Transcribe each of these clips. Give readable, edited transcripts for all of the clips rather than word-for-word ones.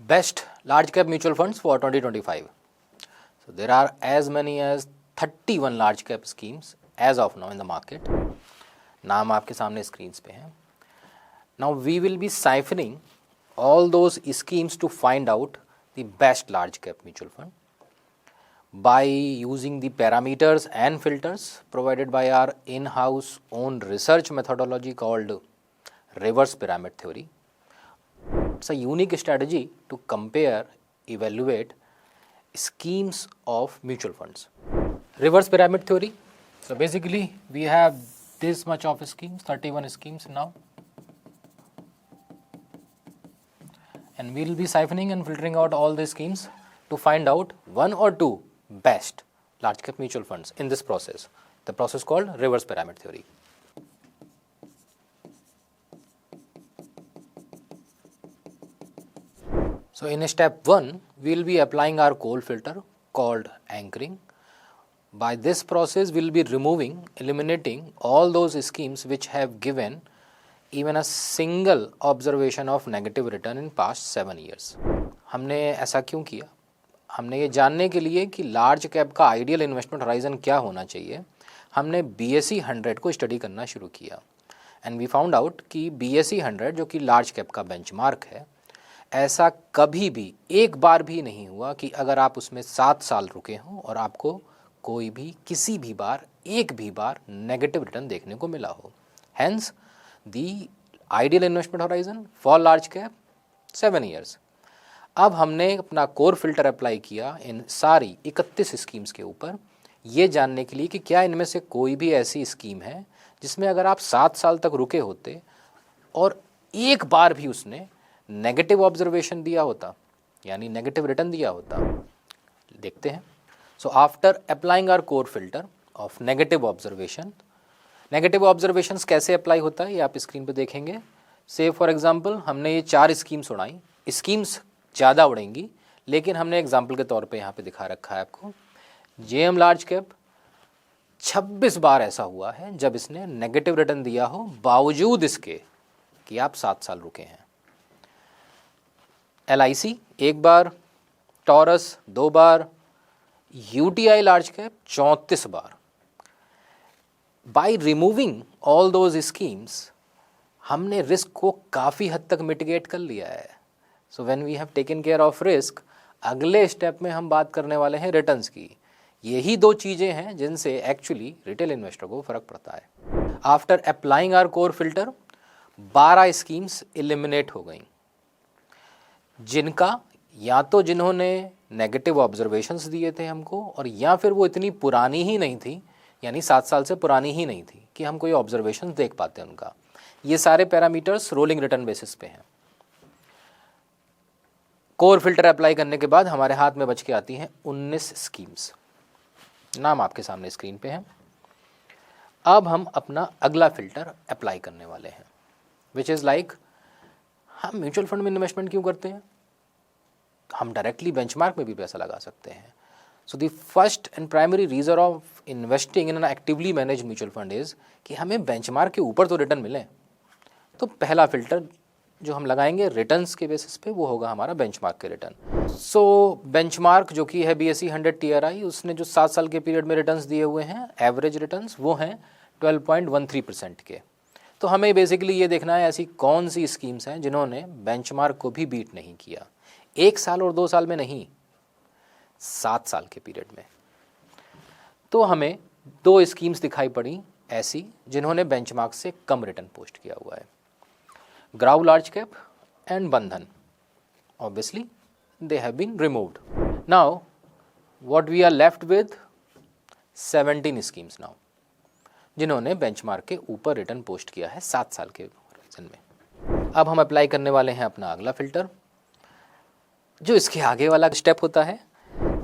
Best large cap mutual funds for 2025. So there are as many as 31 large cap schemes as of now in the market. नाम आपके सामने screens पे हैं. Now we will be siphoning all those schemes to find out the best large cap mutual fund by using the parameters and filters provided by our in-house own research methodology called reverse pyramid theory. It's a unique strategy to compare, evaluate schemes of mutual funds. Reverse pyramid theory. So basically we have this much of schemes, 31 schemes now. And we will be siphoning and filtering out all the schemes to find out one or two best large cap mutual funds in this process. The process called reverse pyramid theory. So in step 1, we will be applying our cold filter called anchoring. By this process, we will be eliminating all those schemes which have given even a single observation of negative return in past 7 years. हमने ऐसा क्यों किया? हमने ये जानने के लिए कि लार्ज कैप का आइडियल इन्वेस्टमेंट होराइजन क्या होना चाहिए, हमने BSE 100 को स्टडी करना शुरू किया. एंड वी फाउंड आउट कि BSE 100 जो कि लार्ज कैप का बेंचमार्क है, ऐसा कभी भी एक बार भी नहीं हुआ कि अगर आप उसमें 7 साल रुके हों और आपको कोई भी किसी भी बार एक भी बार नेगेटिव रिटर्न देखने को मिला हो. Hence the ideal investment horizon for large cap 7 years. अब हमने अपना कोर फिल्टर अप्लाई किया इन सारी 31 स्कीम्स के ऊपर, ये जानने के लिए कि क्या इनमें से कोई भी ऐसी स्कीम है जिसमें अगर आप 7 साल तक रुके होते और एक बार भी उसने नेगेटिव ऑब्जर्वेशन दिया होता, यानी नेगेटिव रिटर्न दिया होता. देखते हैं. So after applying our core filter of negative observation, negative observations कैसे अप्लाई होता है ये आप स्क्रीन पे देखेंगे. से फॉर एग्जांपल हमने ये 4 स्कीम्स उड़ाई. स्कीम्स ज़्यादा उड़ेंगी लेकिन हमने एग्जाम्पल के तौर पे यहाँ पे दिखा रखा है आपको. JM लार्ज कैप 26 बार ऐसा हुआ है जब इसने नेगेटिव रिटर्न दिया हो बावजूद इसके कि आप 7 साल रुके हैं. LIC 1 बार, टॉरस 2 बार, UTI लार्ज कैप 34 बार. By removing all those schemes हमने रिस्क को काफ़ी हद तक मिटिगेट कर लिया है. So when we have taken care of risk, अगले स्टेप में हम बात करने वाले हैं रिटर्न्स की. यही 2 चीज़ें हैं जिनसे एक्चुअली रिटेल इन्वेस्टर को फ़र्क पड़ता है. After applying our core filter 12 schemes eliminate हो गई जिनका या तो जिन्होंने नेगेटिव ऑब्जर्वेशंस दिए थे हमको, और या फिर वो इतनी पुरानी ही नहीं थी, यानी 7 साल से पुरानी ही नहीं थी कि हम कोई ऑब्जर्वेशंस देख पाते उनका. ये सारे पैरामीटर्स रोलिंग रिटर्न बेसिस पे हैं. कोर फिल्टर अप्लाई करने के बाद हमारे हाथ में बच के आती हैं 19 स्कीम्स. नाम आपके सामने स्क्रीन पे है. अब हम अपना अगला फिल्टर अप्लाई करने वाले हैं, विच इज़ लाइक हम म्यूचुअल फंड में इन्वेस्टमेंट क्यों करते हैं? हम डायरेक्टली बेंचमार्क में भी पैसा लगा सकते हैं. So the first and primary reason of investing in an actively manage mutual fund is कि हमें बेंचमार्क के ऊपर तो रिटर्न मिले. तो पहला फिल्टर जो हम लगाएंगे रिटर्न्स के बेसिस पे वो होगा हमारा बेंचमार्क के रिटर्न. सो बेंचमार्क जो कि है BSE 100 TRI, उसने जो 7 साल के पीरियड में रिटर्न्स दिए हुए हैं, एवरेज रिटर्न्स वो हैं 12.13% के. तो हमें बेसिकली ये देखना है ऐसी कौन सी स्कीम्स हैं जिन्होंने बेंचमार्क को भी बीट नहीं किया. 1 साल और 2 साल में नहीं, 7 साल के पीरियड में. तो हमें 2 स्कीम्स दिखाई पड़ी ऐसी जिन्होंने बेंचमार्क से कम रिटर्न पोस्ट किया हुआ है. Groww large cap and Bandhan. Obviously they have been removed. Now what we are left with 17 schemes now जिन्होंने बेंचमार्क के ऊपर रिटर्न पोस्ट किया है 7 साल के होराइजन में. अब हम अप्लाई करने वाले हैं अपना अगला फिल्टर, जो इसके आगे वाला स्टेप होता है.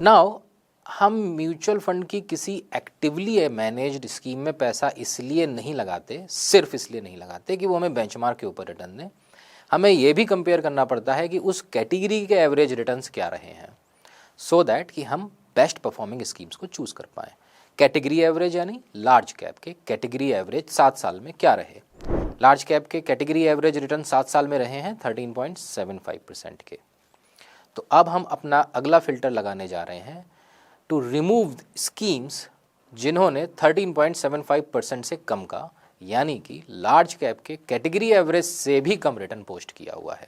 नाउ हम म्यूचुअल फंड की किसी एक्टिवली मैनेज्ड स्कीम में पैसा इसलिए नहीं लगाते, सिर्फ इसलिए नहीं लगाते कि वो हमें बेंचमार्क के ऊपर रिटर्न दें. हमें ये भी कंपेयर करना पड़ता है कि उस कैटेगरी के एवरेज रिटर्न्स क्या रहे हैं, सो दैट कि हम बेस्ट परफॉर्मिंग स्कीम्स को चूज़ कर पाएँ. कैटेगरी एवरेज यानी लार्ज कैप के कैटेगरी एवरेज 7 साल में क्या रहे. लार्ज कैप के कैटेगरी एवरेज रिटर्न 7 साल में रहे हैं 13.75% के. तो अब हम अपना अगला फिल्टर लगाने जा रहे हैं टू रिमूव स्कीम्स जिन्होंने 13.75% से कम का, यानी कि लार्ज कैप के कैटेगरी एवरेज से भी कम रिटर्न पोस्ट किया हुआ है,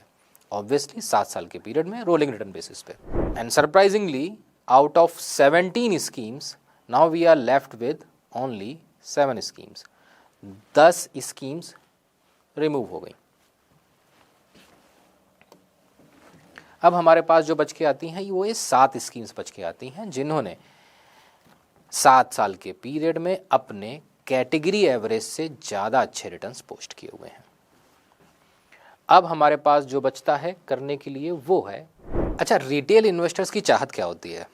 ऑब्वियसली 7 साल के पीरियड में रोलिंग रिटर्न बेसिस पे। And surprisingly out of 17 schemes now we are left with only 7 schemes. 10 schemes remove हो गई। अब हमारे पास जो बच के आती हैं वो ये 7 स्कीम्स बच के आती हैं जिन्होंने 7 साल के पीरियड में अपने कैटेगरी एवरेज से ज़्यादा अच्छे रिटर्न्स पोस्ट किए हुए हैं। अब हमारे पास जो बचता है करने के लिए वो है, अच्छा रिटेल इन्वेस्टर्स की चाहत क्या होती है?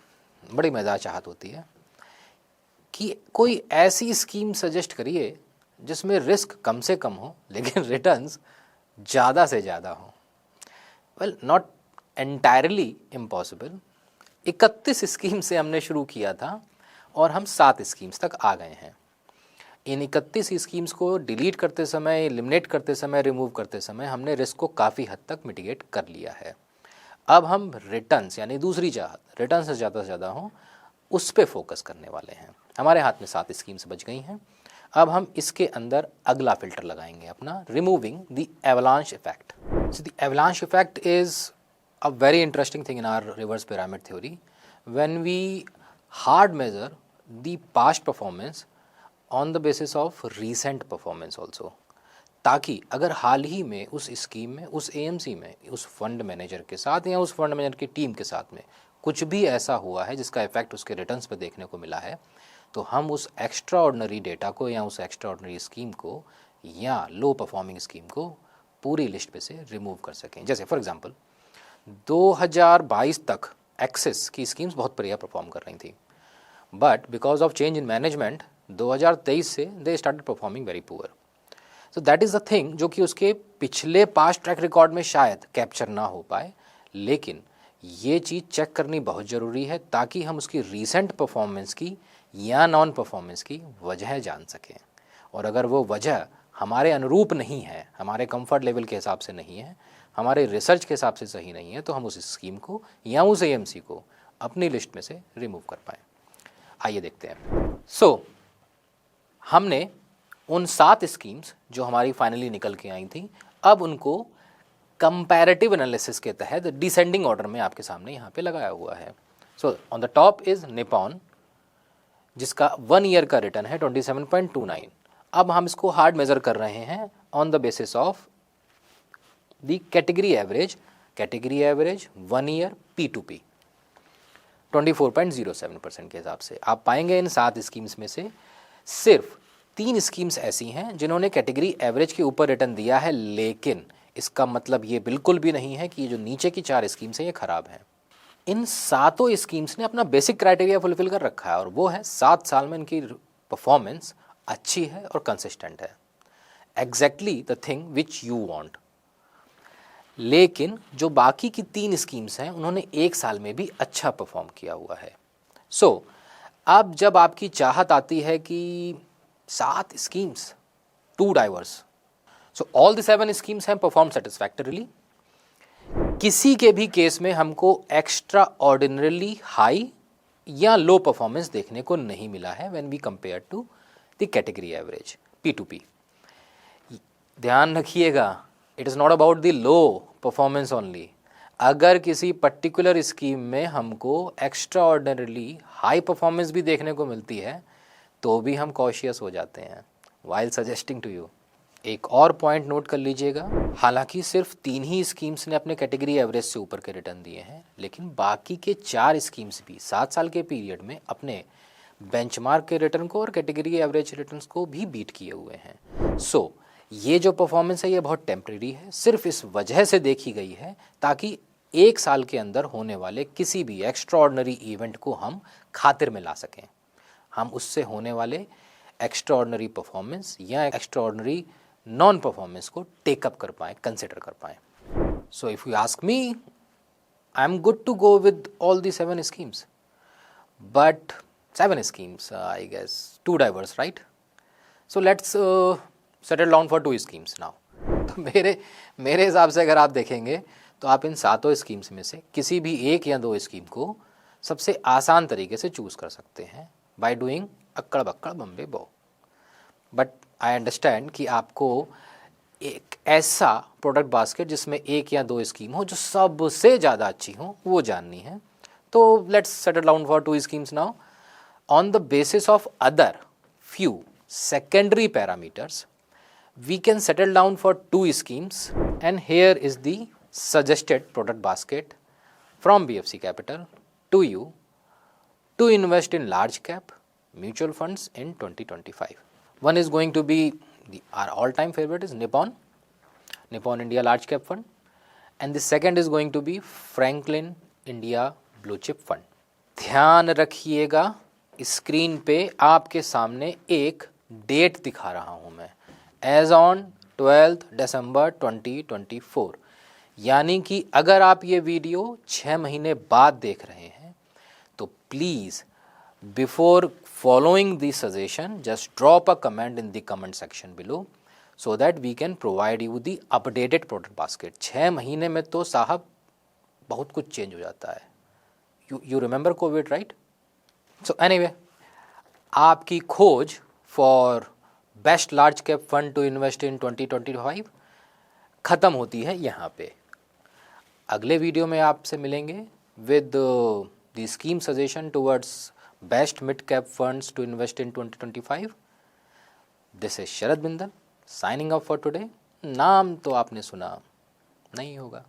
बड़ी मज़ेदार चाहत होती है कि कोई ऐसी स्कीम सजेस्ट करिए जिसमें रिस्क कम से कम हो लेकिन रिटर्न्स ज़्यादा से ज़्यादा हो। Well not entirely impossible. 31 scheme से हमने शुरू किया था और हम 7 स्कीम्स तक आ गए हैं। इन 31 स्कीम्स को डिलीट करते समय, एलिमिनेट करते समय, रिमूव करते समय हमने रिस्क को काफ़ी हद तक मिटिगेट कर लिया है। अब हम रिटर्न्स यानी दूसरी चाहत, रिटर्न से ज़्यादा हो, उस पे फोकस करने वाले हैं। हमारे हाथ में 7 स्कीम्स बच गई हैं। अब हम इसके अंदर अगला फिल्टर लगाएंगे अपना, removing the avalanche effect. So the avalanche effect is a very interesting thing in our reverse pyramid theory when we hard measure the past performance on the basis of recent performance also, ताकि अगर हाल ही में उस scheme में, उस AMC में, उस fund manager के साथ या उस फंड मैनेजर की टीम के साथ में कुछ भी ऐसा हुआ है जिसका इफेक्ट उसके रिटर्न्स पे देखने को मिला है, तो हम उस एक्स्ट्रा ऑर्डिनरी डेटा को या उस एक्स्ट्रा ऑर्डिनरी स्कीम को या लो परफॉर्मिंग स्कीम को पूरी लिस्ट पे से रिमूव कर सकें। जैसे फॉर एग्जांपल 2022 तक एक्सिस की स्कीम्स बहुत बढ़िया परफॉर्म कर रही थी, but because of change in management 2023 से they started performing very poor. So that is the thing जो कि उसके पिछले पास्ट ट्रैक रिकॉर्ड में शायद कैप्चर ना हो पाए, लेकिन ये चीज़ चेक करनी बहुत ज़रूरी है ताकि हम उसकी रीसेंट परफॉर्मेंस की या नॉन परफॉर्मेंस की वजह जान सकें। और अगर वो वजह हमारे अनुरूप नहीं है, हमारे कंफर्ट लेवल के हिसाब से नहीं है, हमारे रिसर्च के हिसाब से सही नहीं है, तो हम उस स्कीम को या उस AMC को अपनी लिस्ट में से रिमूव कर पाएँ। आइए देखते हैं। हमने उन 7 स्कीम्स जो हमारी फाइनली निकल के आई थी, अब उनको कंपैरेटिव एनालिसिस के तहत डिसेंडिंग ऑर्डर में आपके सामने यहाँ पे लगाया हुआ है। So on the top is Nippon, जिसका 1 ईयर का रिटर्न है 27.29। अब हम इसको हार्ड मेज़र कर रहे हैं on the basis of the category average 1 year P2P 24.07% के हिसाब से। आप पाएंगे इन 7 स्कीम्स में से सिर्फ 3 स्कीम्स ऐसी हैं जिन्होंने कैटेगरी एवरेज के ऊपर रिटर्न दिया है, लेकिन इसका मतलब ये बिल्कुल भी नहीं है कि ये जो नीचे की 4 स्कीम्स हैं ये खराब हैं। इन 7 स्कीम्स ने अपना बेसिक क्राइटेरिया फुलफिल कर रखा है और वो है 7 साल में इनकी परफॉर्मेंस अच्छी है और कंसिस्टेंट है, exactly the thing which you want. लेकिन जो बाकी की 3 स्कीम्स हैं उन्होंने 1 साल में भी अच्छा परफॉर्म किया हुआ है। सो अब जब आपकी चाहत आती है कि 7 schemes, 2 diverse, so all the 7 schemes हैं परफॉर्म सेटिस्फैक्टरीली, किसी के भी केस में हमको एक्स्ट्रा ऑर्डिनरली हाई या लो परफॉर्मेंस देखने को नहीं मिला है when we compare to the category average P2P। ध्यान रखिएगा, it is not about the low performance only. अगर किसी पर्टिकुलर स्कीम में हमको एक्स्ट्रा ऑर्डिनरली हाई परफॉर्मेंस भी देखने को मिलती है तो भी हम कॉशियस हो जाते हैं वाइल सजेस्टिंग टू यू। एक और पॉइंट नोट कर लीजिएगा, हालांकि सिर्फ 3 ही स्कीम्स ने अपने कैटेगरी एवरेज से ऊपर के रिटर्न दिए हैं, लेकिन बाकी के 4 स्कीम्स भी 7 साल के पीरियड में अपने बेंचमार्क के रिटर्न को और कैटेगरी एवरेज रिटर्न्स को भी बीट किए हुए हैं। सो ये जो परफॉर्मेंस है ये बहुत टेम्परेरी है, सिर्फ इस वजह से देखी गई है ताकि 1 साल के अंदर होने वाले किसी भी एक्स्ट्रा ऑर्डिनरी इवेंट को हम खातिर में ला सकें, हम उससे होने वाले एक्स्ट्रा ऑर्डिनरी परफॉर्मेंस या एक्स्ट्रा ऑर्डिनरी नॉन परफॉर्मेंस को टेकअप कर पाएँ, कंसिडर कर पाएँ। So if you ask me, I am good to go with all the 7 schemes, but 7 schemes, I guess 2 divers, right? So let's settle down for 2 schemes now. तो मेरे हिसाब से अगर आप देखेंगे तो आप इन सातों स्कीम्स में से किसी भी एक या दो स्कीम को सबसे आसान तरीके से चूज़ कर सकते हैं बाय डूइंग अक्कड़ बक्कड़ बम्बे बो। बट आई अंडरस्टैंड कि आपको एक ऐसा प्रोडक्ट बास्केट जिसमें एक या दो स्कीम हो जो सबसे ज़्यादा अच्छी हो वो जाननी है। तो let's settle down for 2 schemes now. On the basis of other few secondary parameters, we can settle down for 2 schemes, and here is the suggested product basket from BFC Capital to you to invest in large cap mutual funds in 2025. One is going to be our all-time favorite is Nippon India Large Cap Fund, and the second is going to be Franklin India Blue Chip Fund. ध्यान रखिएगा, screen पे आपके सामने एक date दिखा रहा हूं मैं, एज ऑन 12 दिसंबर 2024। यानी कि अगर आप ये वीडियो 6 महीने बाद देख रहे हैं तो please before following the suggestion just drop a comment in the comment section below so that we can provide you the updated product basket. 6 महीने में तो साहब बहुत कुछ चेंज हो जाता है। You remember Covid, right? So anyway, आपकी खोज for best large cap fund to invest in 2025 ख़त्म होती है यहाँ पे। अगले वीडियो में आपसे मिलेंगे with the scheme suggestion towards best mid cap funds to invest in 2025। This is Sharad Bindal signing off for today. नाम तो आपने सुना नहीं होगा।